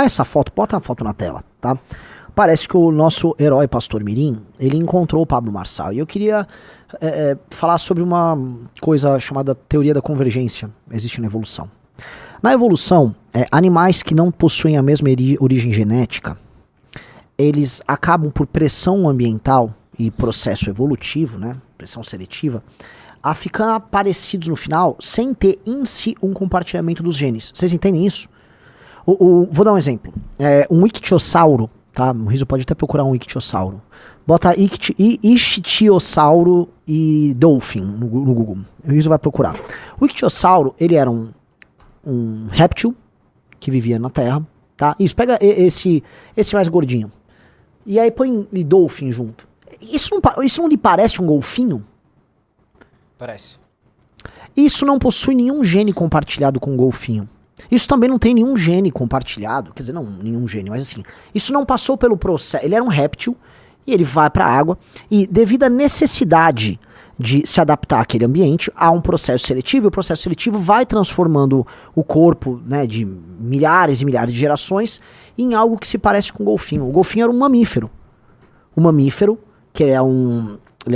Essa foto, bota a foto na tela, tá? Parece que o nosso herói Pastor Mirim, ele encontrou o Pablo Marçal. E eu queria falar sobre uma coisa chamada teoria da convergência. Existe na evolução. Na evolução, animais que não possuem a mesma origem genética, eles acabam por pressão ambiental e processo evolutivo, né, pressão seletiva, a ficar parecidos no final, sem ter em si um compartilhamento dos genes. Vocês entendem isso? Vou dar um exemplo. Um ictiosauro, tá? O Riso pode até procurar um ictiosauro. Bota ichthyosauro e dolphin no Google. O Riso vai procurar. O ictiosauro, ele era um réptil que vivia na Terra, tá? Isso, pega esse mais gordinho. E aí põe dolphin junto. Isso não lhe parece um golfinho? Parece. Isso não possui nenhum gene compartilhado com o golfinho. Isso também não tem nenhum gene compartilhado, quer dizer, não nenhum gene, mas assim, isso não passou pelo processo, ele era um réptil e ele vai para a água e devido à necessidade de se adaptar àquele ambiente, há um processo seletivo e o processo seletivo vai transformando o corpo, né, de milhares e milhares de gerações em algo que se parece com o golfinho. O golfinho era um mamífero. O mamífero, que ele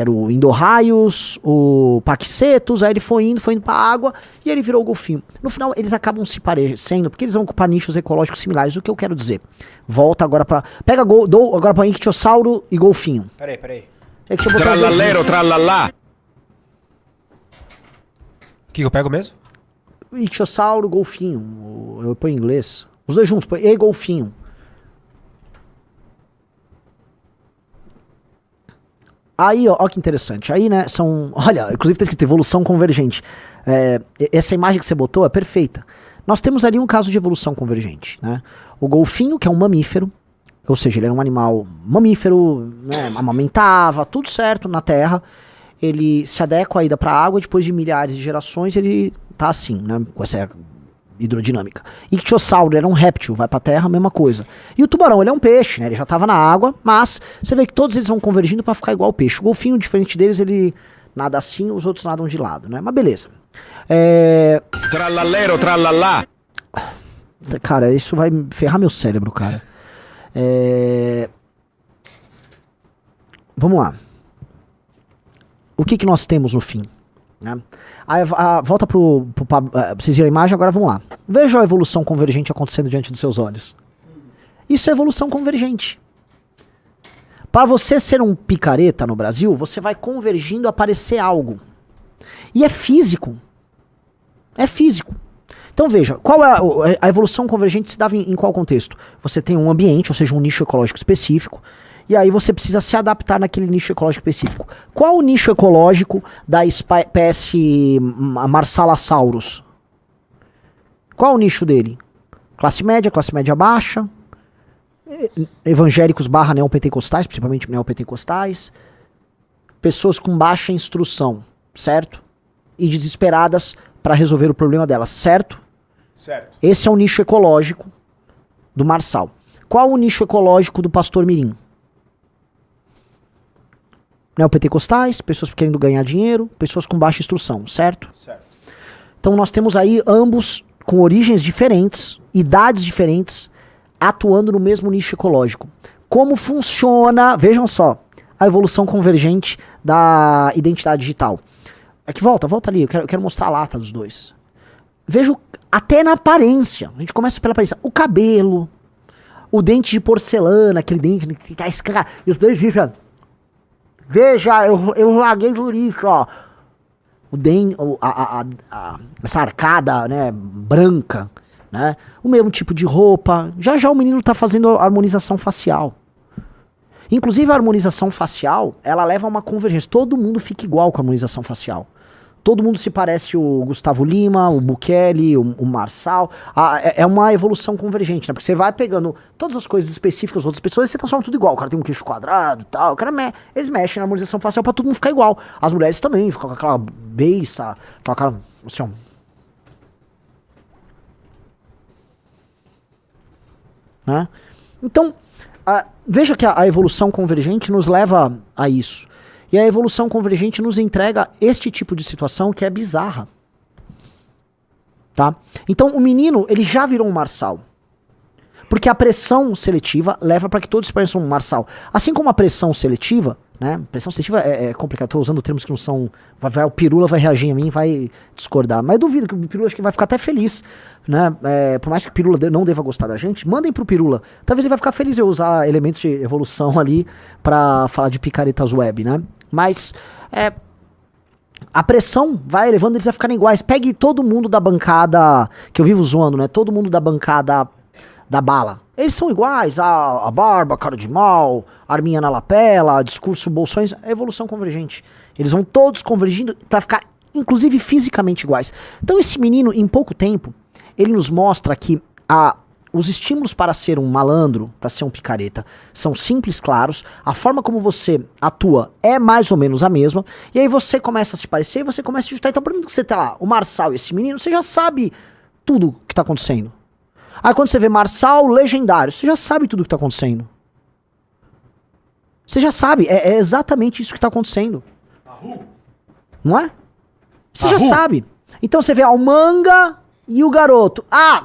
era o Indorraius, o Paquicetus, aí ele foi indo pra água e ele virou o golfinho. No final, eles acabam se parecendo, porque eles vão ocupar nichos ecológicos similares. O que eu quero dizer? Volta agora pra... Pega agora pra ictiosauro e golfinho. Peraí. Tralaleiro, tralalá. O que eu pego mesmo? Ictiosauro, golfinho. Eu ponho em inglês. Os dois juntos, põe e golfinho. Aí, ó que interessante. Aí, né, olha, inclusive tá escrito evolução convergente. Essa imagem que você botou é perfeita. Nós temos ali um caso de evolução convergente, né? O golfinho, que é um mamífero, ou seja, ele era um animal mamífero, né, amamentava, tudo certo na Terra. Ele se adequa à ida para a água, depois de milhares de gerações, ele tá assim, né, com essa hidrodinâmica. Ictiosauro era um réptil, vai pra terra, mesma coisa. E o tubarão, ele é um peixe, né? Ele já tava na água, mas você vê que todos eles vão convergindo para ficar igual ao peixe. O golfinho, diferente deles, ele nada assim, os outros nadam de lado, né? Mas beleza. Tralaleiro, tralalá. Cara, isso vai ferrar meu cérebro, cara. Vamos lá. O que nós temos no fim? Né? Aí, volta pro vocês viram a imagem, agora vamos lá. Veja a evolução convergente acontecendo diante dos seus olhos. Isso é evolução convergente. Para você ser um picareta no Brasil, você vai convergindo a aparecer algo. E é físico. É físico. Então veja, qual é a evolução convergente se dava em qual contexto? Você tem um ambiente, ou seja, um nicho ecológico específico, e aí você precisa se adaptar naquele nicho ecológico específico. Qual o nicho ecológico da espécie Marsalasaurus? Qual o nicho dele? Classe média baixa, evangélicos / neopentecostais, principalmente neopentecostais, pessoas com baixa instrução, certo? E desesperadas para resolver o problema delas, certo? Certo. Esse é o nicho ecológico do Marçal. Qual o nicho ecológico do Pastor Mirim? Neopentecostais, pessoas querendo ganhar dinheiro, pessoas com baixa instrução, certo? Certo. Então nós temos aí ambos com origens diferentes, idades diferentes, atuando no mesmo nicho ecológico. Como funciona, vejam só, a evolução convergente da identidade digital. Aqui volta ali, eu quero mostrar a lata dos dois. Vejo até na aparência, a gente começa pela aparência, o cabelo, o dente de porcelana, aquele dente que tá escravo, e os dois vivem. Veja, eu larguei por isso, ó. Essa arcada, né, branca, né? O mesmo tipo de roupa. Já o menino tá fazendo harmonização facial. Inclusive a harmonização facial, ela leva a uma convergência. Todo mundo fica igual com a harmonização facial. Todo mundo se parece o Gustavo Lima, o Bukele, o Marçal. É uma evolução convergente, né? Porque você vai pegando todas as coisas específicas das outras pessoas e você transforma tudo igual. O cara tem um queixo quadrado e tal. Eles mexem na harmonização facial pra todo mundo ficar igual. As mulheres também, ficam com aquela beiça, aquela cara, assim, ó. Né? Então, veja que a evolução convergente nos leva a isso. E a evolução convergente nos entrega este tipo de situação que é bizarra. Tá? Então o menino, ele já virou um Marçal. Porque a pressão seletiva leva para que todos pareçam um Marçal. Assim como a pressão seletiva, né? Pressão seletiva é complicado, tô usando termos que não são... o Pirula vai reagir a mim, vai discordar. Mas eu duvido que o Pirula acho que vai ficar até feliz, né? Por mais que o Pirula não deva gostar da gente, mandem pro Pirula. Talvez ele vai ficar feliz eu usar elementos de evolução ali pra falar de picaretas web, né? Mas... a pressão vai elevando, eles a ficarem iguais. Pegue todo mundo da bancada, que eu vivo zoando, né? Todo mundo da bancada da bala. Eles são iguais, a barba, cara de mal, arminha na lapela, discurso bolsões, é evolução convergente. Eles vão todos convergindo pra ficar, inclusive, fisicamente iguais. Então esse menino, em pouco tempo, ele nos mostra que os estímulos para ser um malandro, para ser um picareta, são simples, claros. A forma como você atua é mais ou menos a mesma. E aí você começa a se parecer e você começa a se ajustar. Então, por exemplo, que você tá lá, o Marçal e esse menino, você já sabe tudo que tá acontecendo. Aí quando você vê Marçal legendário, você já sabe tudo que tá acontecendo. Você já sabe, é exatamente isso que tá acontecendo. Não é? Você já sabe. Então você vê o Manga e o garoto. Ah,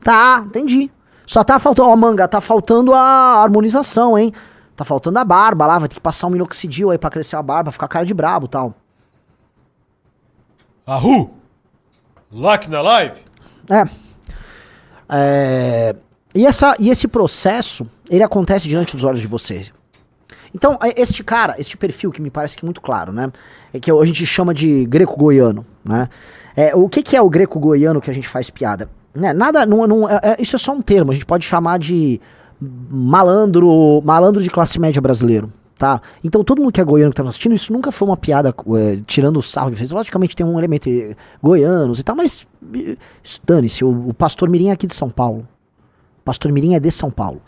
tá, entendi. Só tá faltando, ó, Manga, tá faltando a harmonização, hein? Tá faltando a barba lá, vai ter que passar um minoxidil aí pra crescer a barba, ficar cara de brabo e tal. Like na live? E esse processo, ele acontece diante dos olhos de vocês. Então, este perfil que me parece que é muito claro, né? É que a gente chama de greco-goiano, né? O que é o greco-goiano que a gente faz piada? Né? Nada, isso é só um termo, a gente pode chamar de malandro de classe média brasileiro, tá? Então todo mundo que é goiano que tá nos assistindo, isso nunca foi uma piada tirando o sarro de vocês. Logicamente tem um elemento goianos e tal, mas dane-se, o Pastor Mirim é aqui de São Paulo. O Pastor Mirim é de São Paulo.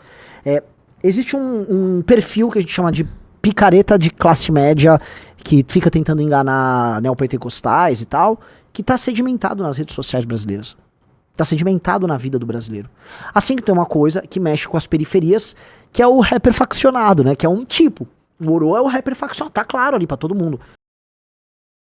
Existe um perfil que a gente chama de picareta de classe média, que fica tentando enganar neopentecostais e tal, que tá sedimentado nas redes sociais brasileiras. Tá sedimentado na vida do brasileiro. Assim que tem uma coisa que mexe com as periferias, que é o rapper faccionado, né? Que é um tipo. O Oro é o rapper faccionado, tá claro ali pra todo mundo.